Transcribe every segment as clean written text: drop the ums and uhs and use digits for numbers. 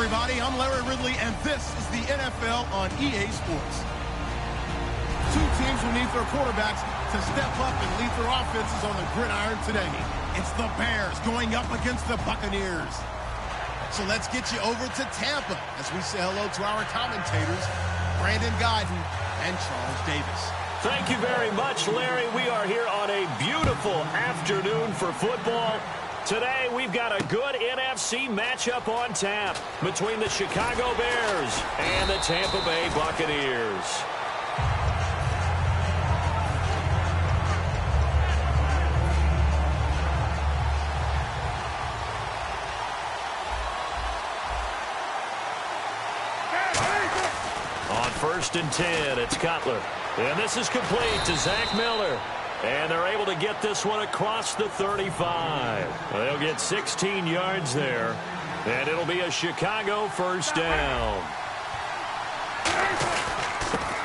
everybody. I'm Larry Ridley, and this is the NFL on EA Sports. Two teams will need their quarterbacks to step up and lead their offenses on the gridiron today. It's the Bears going up against the Buccaneers. So let's get you over to Tampa as we say hello to our commentators, Brandon Guyton and Charles Davis. Thank you very much, Larry. We are here on a beautiful afternoon for football. Today, we've got a good NFC matchup on tap between the Chicago Bears and the Tampa Bay Buccaneers. On 1st and 10, it's Cutler. And this is complete to Zach Miller. And they're able to get this one across the 35. They'll get 16 yards there. And it'll be a Chicago first down.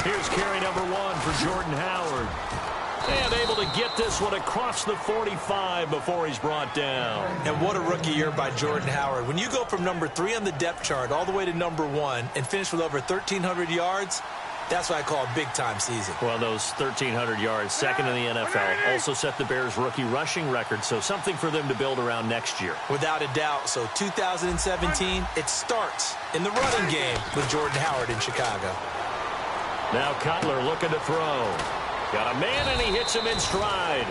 Here's carry number 1 for Jordan Howard. And able to get this one across the 45 before he's brought down. And what a rookie year by Jordan Howard. When you go from number 3 on the depth chart all the way to number 1 and finish with over 1,300 yards, that's what I call a big-time season. Well, those 1,300 yards, second in the NFL, also set the Bears' rookie rushing record, so something for them to build around next year. Without a doubt. So 2017, it starts in the running game with Jordan Howard in Chicago. Now Cutler looking to throw. Got a man, and he hits him in stride.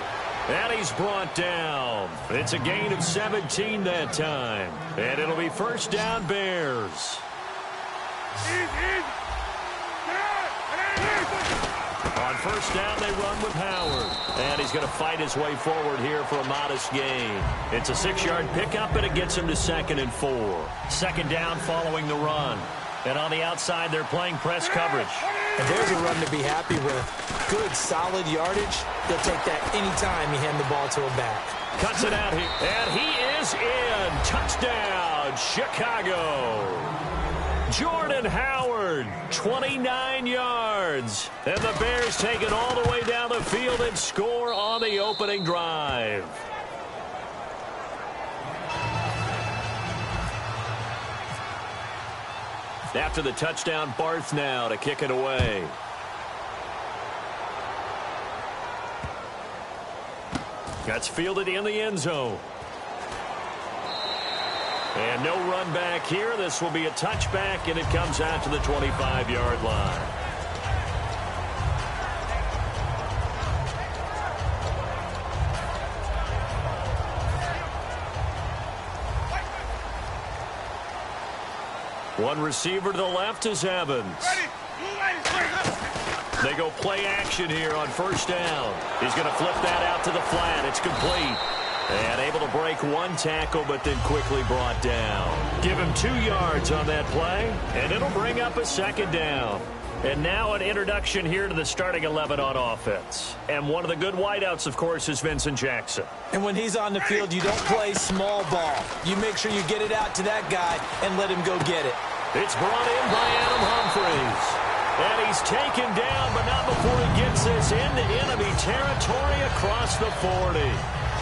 And he's brought down. It's a gain of 17 that time. And it'll be first down, Bears. On first down, they run with Howard. And he's going to fight his way forward here for a modest gain. It's a 6-yard pickup, and it gets him to 2nd and 4. Second down following the run. And on the outside, they're playing press coverage. And there's a run to be happy with. Good, solid yardage. They'll take that any time you hand the ball to a back. Cuts it out here. And he is in. Touchdown, Chicago. Jordan Howard, 29 yards. And the Bears take it all the way down the field and score on the opening drive. After the touchdown, Barth now to kick it away. That's fielded in the end zone. And no run back here. This will be a touchback, and it comes out to the 25-yard line. One receiver to the left is Evans. They go play action here on first down. He's going to flip that out to the flat. It's complete. And able to break one tackle, but then quickly brought down. Give him 2 yards on that play, and it'll bring up a second down. And now an introduction here to the starting 11 on offense. And one of the good wideouts, of course, is Vincent Jackson. And when he's on the field, you don't play small ball. You make sure you get it out to that guy and let him go get it. It's brought in by Adam Humphries. And he's taken down, but not before he gets this into enemy territory across the 40.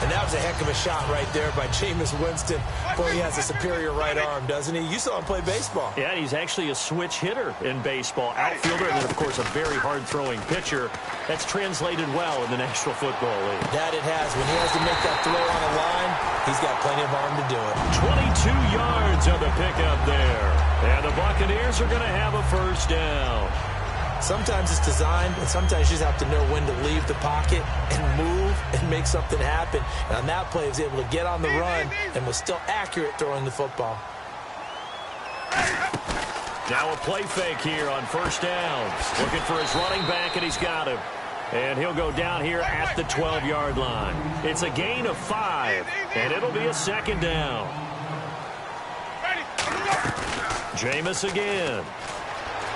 And that was a heck of a shot right there by Jameis Winston. Boy, he has a superior right arm, doesn't he? You saw him play baseball. Yeah, he's actually a switch hitter in baseball. Outfielder, and then, of course, a very hard-throwing pitcher. That's translated well in the National Football League. That it has. When he has to make that throw on a line, he's got plenty of arm to do it. 22 yards on the pickup there. And the Buccaneers are going to have a first down. Sometimes it's designed, and sometimes you just have to know when to leave the pocket and move and make something happen. And on that play, he was able to get on the run and was still accurate throwing the football. Now a play fake here on first down. Looking for his running back, and he's got him. And he'll go down here at the 12-yard line. It's a gain of 5, and it'll be a second down. Jameis again.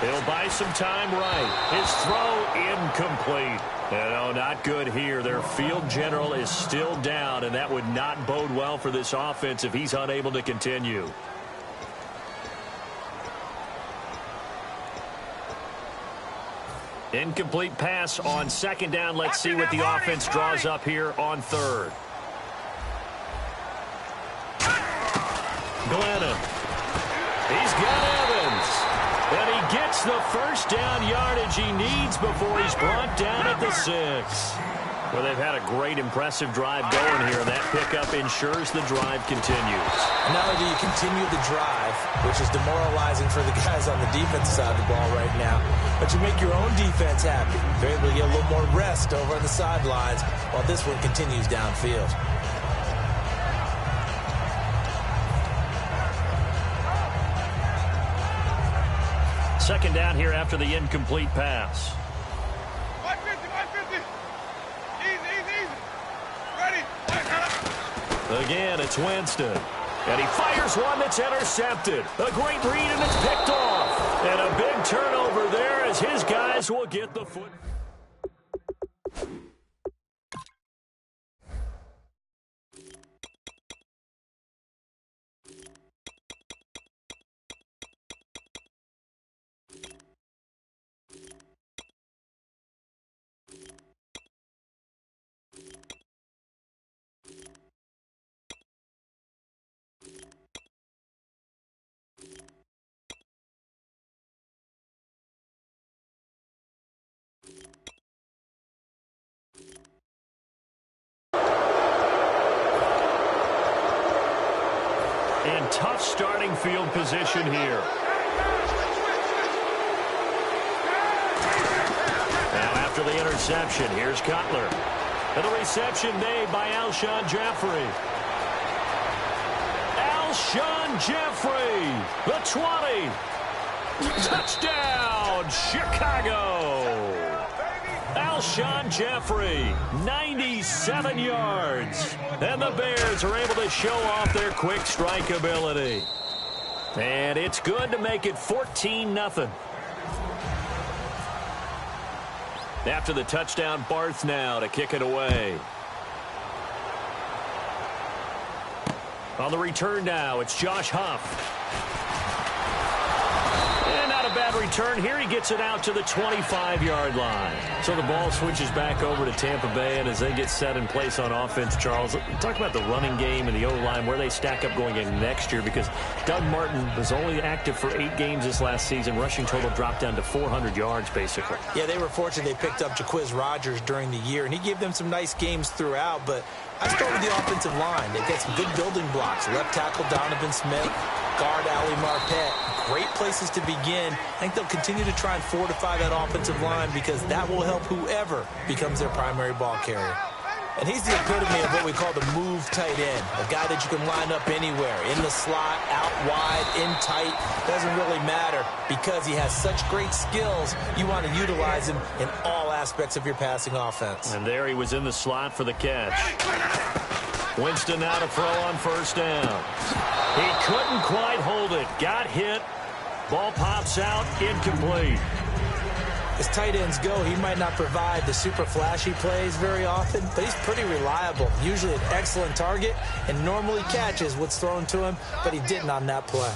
He'll buy some time right. His throw incomplete. And oh, not good here. Their field general is still down, and that would not bode well for this offense if he's unable to continue. Incomplete pass on second down. Let's see what the offense draws up here on third. Glennon. He's got Evans. And he gets the first down yardage he needs before he's brought down at the 6. Well, they've had a great, impressive drive going here, and that pickup ensures the drive continues. Not only do you continue the drive, which is demoralizing for the guys on the defensive side of the ball right now, but you make your own defense happy. They're able to get a little more rest over on the sidelines while this one continues downfield. Second down here after the incomplete pass. 150. Easy. Ready. Again, it's Winston. And he fires one that's intercepted. A great read, and it's picked off. And a big turnover there as his guys will get the foot. And tough starting field position here. Now after the interception, here's Cutler. And the reception made by Alshon Jeffrey. Alshon Jeffrey, the 20. Touchdown, Chicago. Alshon Jeffrey, 97 yards. And the Bears are able to show off their quick strike ability. And it's good to make it 14-0. After the touchdown, Barth now to kick it away. On the return now, it's Josh Huff. Bad return here. He gets it out to the 25-yard line. So the ball switches back over to Tampa Bay, and as they get set in place on offense, Charles, talk about the running game and the O-line, where they stack up going in next year, because Doug Martin was only active for 8 games this last season. Rushing total dropped down to 400 yards, basically. Yeah, they were fortunate they picked up Jaquiz Rodgers during the year, and he gave them some nice games throughout, but I start with the offensive line. They've got some good building blocks. Left tackle Donovan Smith, guard Ali Marpet. Great places to begin. I think they'll continue to try and fortify that offensive line because that will help whoever becomes their primary ball carrier. And he's the epitome of what we call the move tight end, a guy that you can line up anywhere, in the slot, out wide, in tight. Doesn't really matter because he has such great skills. You want to utilize him in all aspects of your passing offense. And there he was in the slot for the catch. Winston now to throw on first down. He couldn't quite hold it. Got hit. Ball pops out, incomplete. As tight ends go, he might not provide the super flashy plays very often, but he's pretty reliable. Usually an excellent target and normally catches what's thrown to him, but he didn't on that play.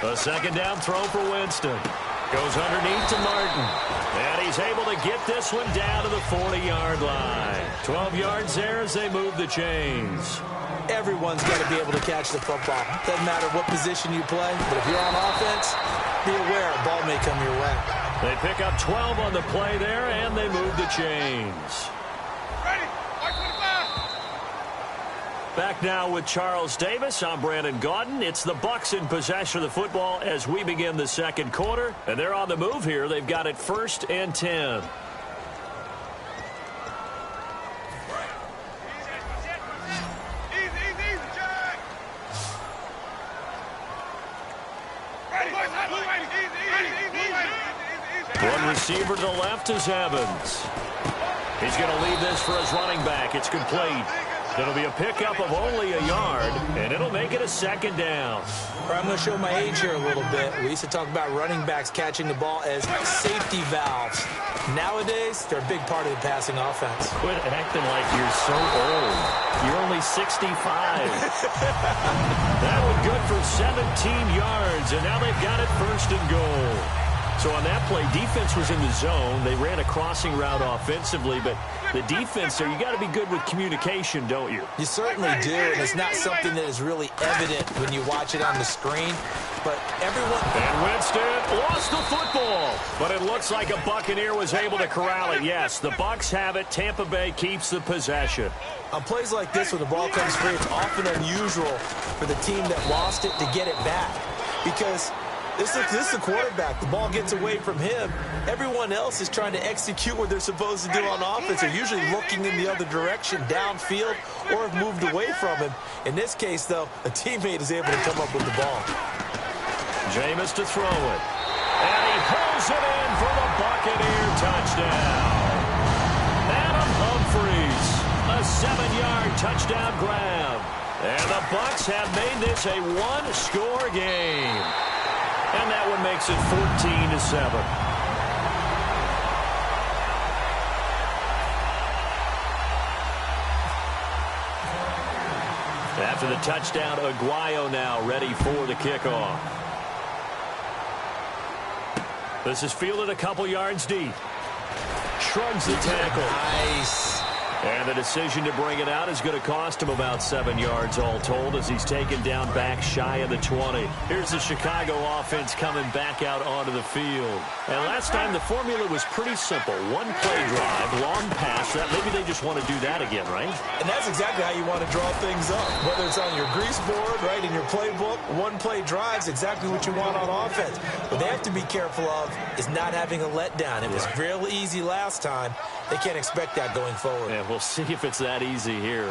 A second down throw for Winston. Goes underneath to Martin. And he's able to get this one down to the 40-yard line. 12 yards there as they move the chains. Everyone's got to be able to catch the football. Doesn't matter what position you play, but if you're on offense, be aware a ball may come your way. They pick up 12 on the play there, and they move the chains. Back now with Charles Davis. I'm Brandon Gaudin. It's the Bucs in possession of the football as we begin the second quarter. And they're on the move here. They've got it 1st and 10. One receiver to the left is Evans. He's going to leave this for his running back. It's complete. It'll be a pickup of only a yard, and it'll make it a second down. I'm going to show my age here a little bit. We used to talk about running backs catching the ball as safety valves. Nowadays, they're a big part of the passing offense. Quit acting like you're so old. You're only 65. That was good for 17 yards, and now they've got it 1st and goal. So on that play, defense was in the zone. They ran a crossing route offensively, but the defense there, you got to be good with communication, don't you? You certainly do, and it's not something that is really evident when you watch it on the screen. But everyone... And Winston lost the football, but it looks like a Buccaneer was able to corral it. Yes, the Bucs have it. Tampa Bay keeps the possession. On plays like this, when the ball comes free, it's often unusual for the team that lost it to get it back. Because this is the quarterback. The ball gets away from him. Everyone else is trying to execute what they're supposed to do on offense. They're usually looking in the other direction, downfield, or have moved away from him. In this case, though, a teammate is able to come up with the ball. Jameis to throw it. And he pulls it in for the Buccaneer touchdown. Adam Humphries, a 7-yard touchdown grab. And the Bucs have made this a one-score game. And that one makes it 14-7. After the touchdown, Aguayo now ready for the kickoff. This is fielded a couple yards deep. Shrugs the tackle. Nice. And the decision to bring it out is going to cost him about 7 yards all told as he's taken down back shy of the 20. Here's the Chicago offense coming back out onto the field. And last time the formula was pretty simple. One play drive, long pass. Maybe they just want to do that again, right? And that's exactly how you want to draw things up. Whether it's on your grease board, right, in your playbook, one play drive's exactly what you want on offense. What they have to be careful of is not having a letdown. It was real easy last time. They can't expect that going forward. Yeah, we'll see if it's that easy here.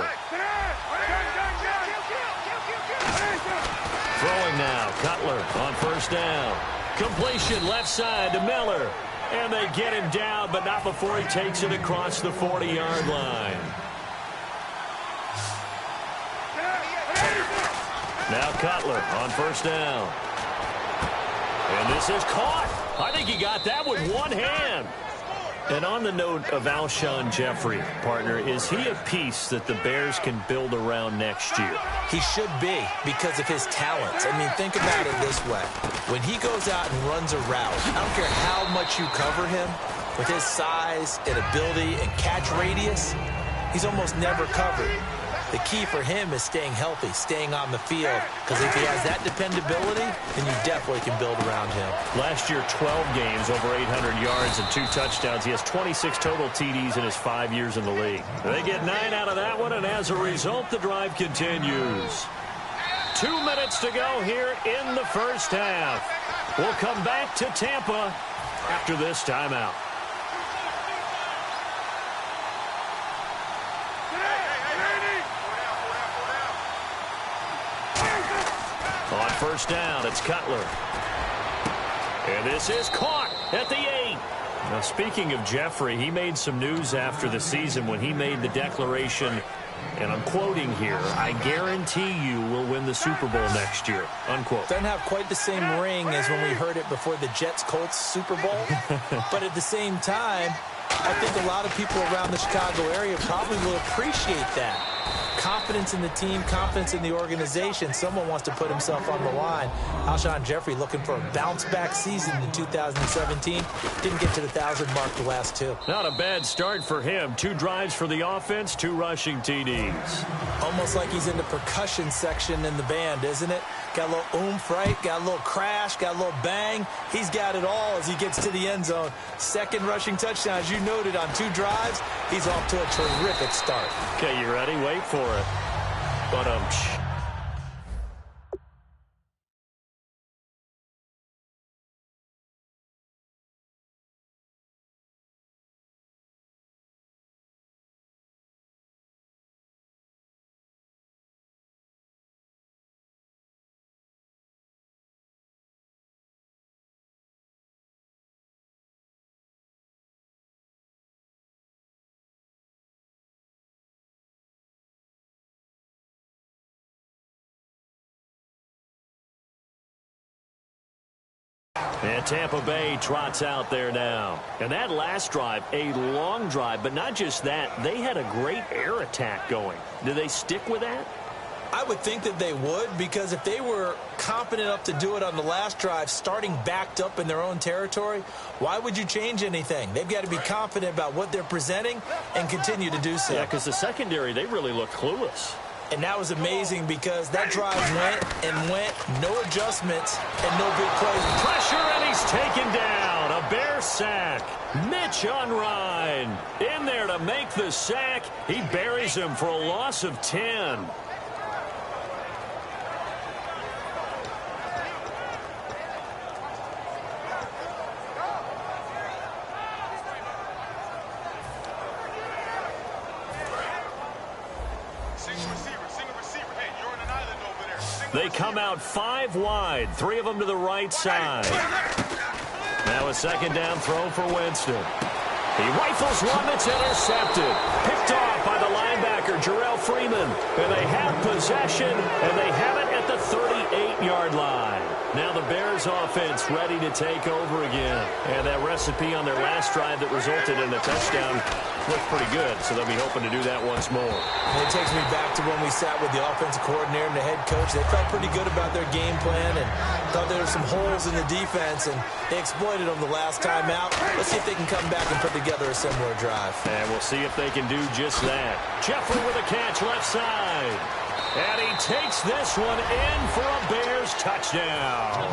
Throwing now, Cutler on first down. Completion left side to Miller. And they get him down, but not before he takes it across the 40-yard line. Now Cutler on first down. And this is caught. I think he got that with one hand. And on the note of Alshon Jeffrey, partner, is he a piece that the Bears can build around next year? He should be because of his talents. I mean, think about it this way. When he goes out and runs a route, I don't care how much you cover him, with his size and ability and catch radius, he's almost never covered. The key for him is staying healthy, staying on the field, because if he has that dependability, then you definitely can build around him. Last year, 12 games, over 800 yards and 2 touchdowns. He has 26 total TDs in his 5 years in the league. They get 9 out of that one, and as a result, the drive continues. 2 minutes to go here in the first half. We'll come back to Tampa after this timeout. On first down, it's Cutler. And this is caught at the 8. Now, speaking of Jeffrey, he made some news after the season when he made the declaration, and I'm quoting here, "I guarantee you we'll win the Super Bowl next year," unquote. Doesn't have quite the same ring as when we heard it before the Jets-Colts Super Bowl. But at the same time, I think a lot of people around the Chicago area probably will appreciate that. Confidence in the team, confidence in the organization. Someone wants to put himself on the line. Alshon Jeffrey looking for a bounce-back season in 2017. Didn't get to the 1,000 mark the last 2. Not a bad start for him. 2 drives for the offense, 2 rushing TDs. Almost like he's in the percussion section in the band, isn't it? Got a little oomph, right? Got a little crash, got a little bang. He's got it all as he gets to the end zone. Second rushing touchdown, as you noted, on 2 drives. He's off to a terrific start. Okay, you ready? Wait for it. But and Tampa Bay trots out there now. And that last drive, a long drive, but not just that. They had a great air attack going. Do they stick with that? I would think that they would, because if they were confident enough to do it on the last drive, starting backed up in their own territory, why would you change anything? They've got to be confident about what they're presenting and continue to do so. Yeah, because the secondary, they really looked clueless. And that was amazing because that drive went and went, no adjustments and no big plays. Pressure, and he's taken down. A Bear sack. Mitch Unrein in there to make the sack. He buries him for a loss of 10. They come out 5 wide, 3 of them to the right side. Now a second down throw for Winston. He rifles one that's intercepted. Picked off by the linebacker, Jarrell Freeman. And they have possession, and they have it at the 38-yard line. Now the Bears offense ready to take over again. And that recipe on their last drive that resulted in a touchdown looked pretty good, so they'll be hoping to do that once more. And it takes me back to when we sat with the offensive coordinator and the head coach. They felt pretty good about their game plan and thought there were some holes in the defense, and they exploited them the last time out. Let's see if they can come back and put together a similar drive. And we'll see if they can do just that. Jeffrey with a catch left side. And he takes this one in for a Bears touchdown.